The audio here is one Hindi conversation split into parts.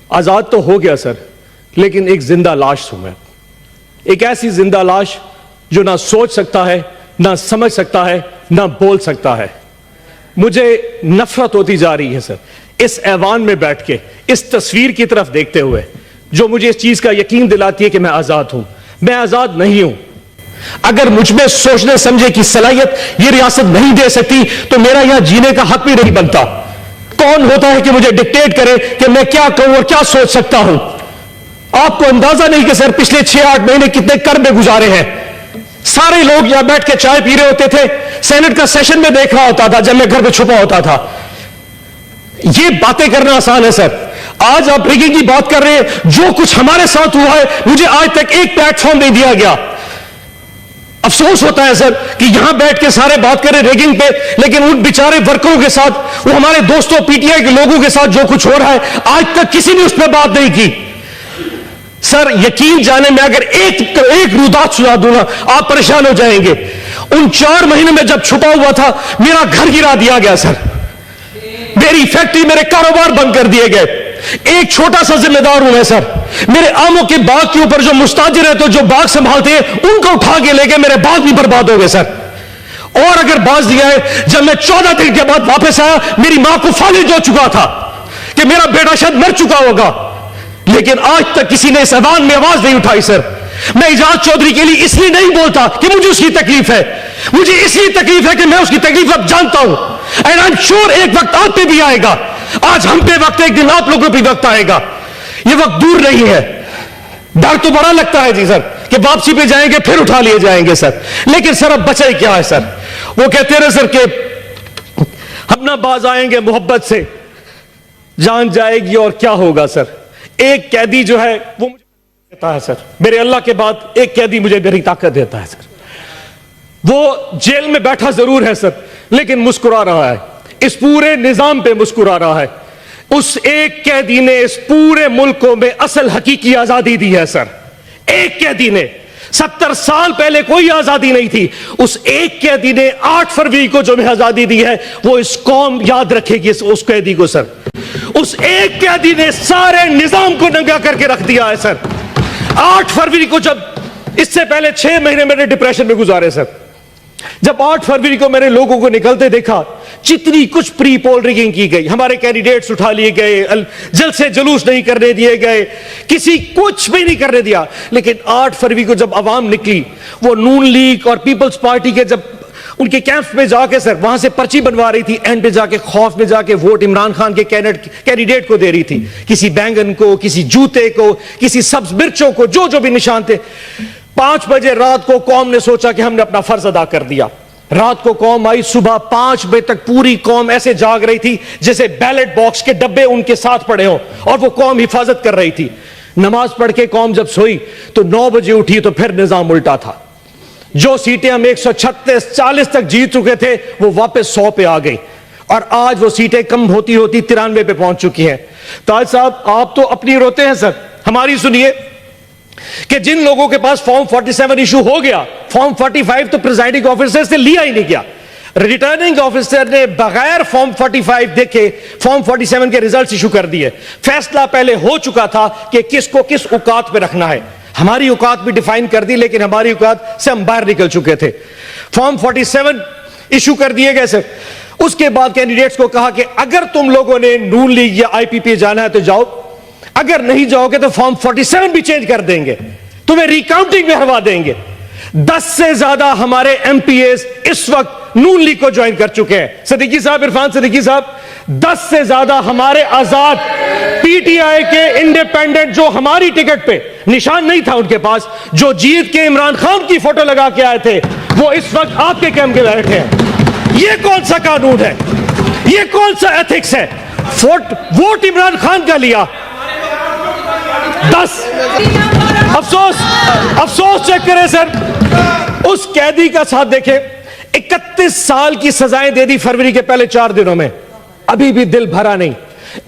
आजाद तो हो गया सर, लेकिन एक जिंदा लाश हूं मैं। एक ऐसी जिंदा लाश जो ना सोच सकता है, ना समझ सकता है, ना बोल सकता है। मुझे नफरत होती जा रही है सर, इस ऐवान में बैठ के इस तस्वीर की तरफ देखते हुए, जो मुझे इस चीज का यकीन दिलाती है कि मैं आजाद हूं। मैं आजाद नहीं हूं। अगर मुझ में सोचने समझे की सलाहियत ये रियासत नहीं दे सकती तो मेरा यहां जीने का हक भी नहीं बनता। कौन होता है कि मुझे डिक्टेट करे कि मैं क्या कहूं और क्या सोच सकता हूं? आपको अंदाजा नहीं कि सर पिछले 6-8 महीने कितने कर्ब में गुजारे हैं। सारे लोग यहां बैठ के चाय पी रहे होते थे, सेनेट का सेशन में देख रहा होता था जब मैं घर पे छुपा होता था। ये बातें करना आसान है सर। आज आप रिगिंग की बात कर रहे हैं। जो कुछ हमारे साथ हुआ है, मुझे आज तक एक प्लेटफॉर्म नहीं दिया गया। अफसोस होता है सर कि यहां बैठ के सारे बात करें रेगिंग पे, लेकिन उन बेचारे वर्करों के साथ, वो हमारे दोस्तों पीटीआई के लोगों के साथ जो कुछ हो रहा है, आज तक किसी ने उस पर बात नहीं की। सर यकीन जाने में अगर एक रुदात सुना दूं ना, आप परेशान हो जाएंगे। उन 4 महीने में जब छुपा हुआ था, मेरा घर गिरा दिया गया सर, मेरी फैक्ट्री, मेरे कारोबार बंद कर दिए गए। एक छोटा सा जिम्मेदार हूं मैं सर। मेरे आमों के बाग के ऊपर जो मुस्ताजिर है, तो जो बाग संभालते हैं, उनको उठा के लेके मेरे बाग भी बर्बाद हो गए सर। और अगर बाज दिया है, जब मैं 14 दिन के बाद वापस आया, मेरी मां को फालिज हो चुका था कि मेरा बेटा शायद मर चुका होगा, लेकिन आज तक किसी ने इस ऐवान में आवाज नहीं उठाई सर। मैं एजाज चौधरी के लिए इसलिए नहीं बोलता कि मुझे उसकी तकलीफ है, मुझे इसलिए तकलीफ है कि मैं उसकी तकलीफ अब जानता हूं। एंड आई एम श्योर एक वक्त आप पे भी आएगा। आज हम पे वक्त है, एक दिन आप लोगों पे वक्त आएगा। ये वक्त दूर नहीं है। डर तो बड़ा लगता है जी सर कि वापसी पे जाएंगे फिर उठा लिए जाएंगे सर, लेकिन सर अब बचा ही क्या है सर? वो कहते रहे सर कि हम ना बाज आएंगे मोहब्बत से, जान जाएगी और क्या होगा सर। एक कैदी जो है वो मुझे देता है सर, मेरे अल्लाह के बाद एक कैदी मुझे मेरी ताकत देता है सर। वो जेल में बैठा जरूर है सर, लेकिन मुस्कुरा रहा है, इस पूरे निजाम पे मुस्कुरा रहा है। उस एक कैदी ने इस पूरे मुल्क को में असल हकीकी आजादी दी है सर। एक कैदी ने, 70 साल पहले कोई आजादी नहीं थी। उस एक कैदी ने 8 फरवरी को जो हमें आजादी दी है, वो इस कौम याद रखेगी उस कैदी को सर। उस एक कैदी ने सारे निजाम को नंगा करके रख दिया है सर। 8 फरवरी को, जब इससे पहले 6 महीने मैंने डिप्रेशन में गुजारे सर। जब 8 फरवरी को मैंने लोगों को निकलते देखा, जितनी कुछ प्री पोल रिगिंग की गई, हमारे कैंडिडेट्स उठा लिए गए, जलसे जुलूस नहीं करने दिए गए, किसी कुछ भी नहीं करने दिया। लेकिन 8 फरवरी को जब आवाम निकली, वो नून लीग और पीपल्स पार्टी के जब उनके कैंप्स में जाके सर वहां से पर्ची बनवा रही थी, एंड पे जाके खौफ में जाके वोट इमरान खान के कैंडिडेट को दे रही थी, किसी बैंगन को, किसी जूते को, किसी सब्ज मिर्चों को, जो जो भी निशान थे। 5 बजे रात को कौम ने सोचा कि हमने अपना फर्ज अदा कर दिया। रात को कौम आई, सुबह 5 बजे तक पूरी कौम ऐसे जाग रही थी जैसे बैलेट बॉक्स के डब्बे उनके साथ पड़े हों, और वो कौम हिफाजत कर रही थी। नमाज पढ़ के कौम जब सोई तो 9 बजे उठी तो फिर निजाम उल्टा था। जो सीटें हम 136-40 तक जीत चुके थे, वो वापस 100 पे आ गई, और आज वो सीटें कम होती होती 93 पे पहुंच चुकी हैं। ताज साहब, आप तो अपनी रोते हैं सर, हमारी सुनिए कि जिन लोगों के पास फॉर्म 47 इशू हो गया, फॉर्म 45 तो प्रिजाइडिंग ऑफिसर से लिया ही नहीं गया। रिटर्निंग ऑफिसर ने बगैर फॉर्म 45 देखे फॉर्म 47 के रिजल्ट इशू कर दिए। फैसला पहले हो चुका था कि किसको किस औकात पे रखना है। हमारी औकात भी डिफाइन कर दी, लेकिन हमारी औकात से हम बाहर निकल चुके थे। फॉर्म 47 इशू कर दिए गए सर। उसके बाद कैंडिडेट्स को कहा कि अगर तुम लोगों ने नून लीग या आईपीपी जाना है तो जाओ, अगर नहीं जाओगे तो फॉर्म 47 भी चेंज कर देंगे, तुम्हें रिकाउंटिंग में हरवा देंगे। 10 से ज्यादा हमारे एमपीएस इस वक्त नून लीग को ज्वाइन कर चुके हैं। सिद्दीकी साहब, इरफान सिद्दीकी साहब, 10 से ज्यादा हमारे आजाद पीटीआई के इंडिपेंडेंट, जो हमारी टिकट पे निशान नहीं था उनके पास, जो जीत के इमरान खान की फोटो लगा के आए थे, वो इस वक्त आपके कैंप के बैठे हैं। ये कौन सा कानून है? ये कौन सा एथिक्स है? वोट इमरान खान का लिया, 10। अफसोस चेक करें सर, उस कैदी का साथ देखें, 31 साल की सजाएं दे दी फरवरी के पहले 4 दिनों में, अभी भी दिल भरा नहीं।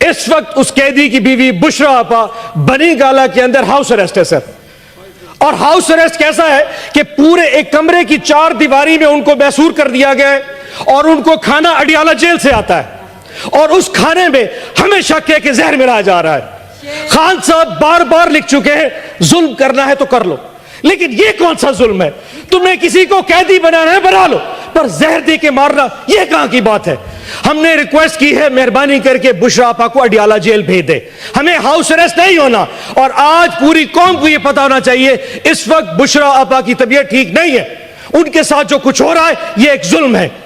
इस वक्त उस कैदी की बीवी बुशरा आपा बनी गाला के अंदर हाउस अरेस्ट है सर। और हाउस अरेस्ट कैसा है कि पूरे एक कमरे की 4 दीवारी में उनको मैसूर कर दिया गया है, और उनको खाना अडियाला जेल से आता है, और उस खाने में हमें शक है कि जहर मिलाया जा रहा है। खान साहब बार बार लिख चुके हैं, जुल्म करना है तो कर लो, लेकिन ये कौन सा जुल्म है? तुमने किसी को कैदी बनाना है बना लो, पर जहर दे के मारना यह कहां की बात है? हमने रिक्वेस्ट की है, मेहरबानी करके बुशरा आपा को अडियाला जेल भेज दे, हमें हाउस अरेस्ट नहीं होना। और आज पूरी कौम को यह पता होना चाहिए, इस वक्त बुशरा आपा की तबीयत ठीक नहीं है, उनके साथ जो कुछ हो रहा है यह एक जुल्म है।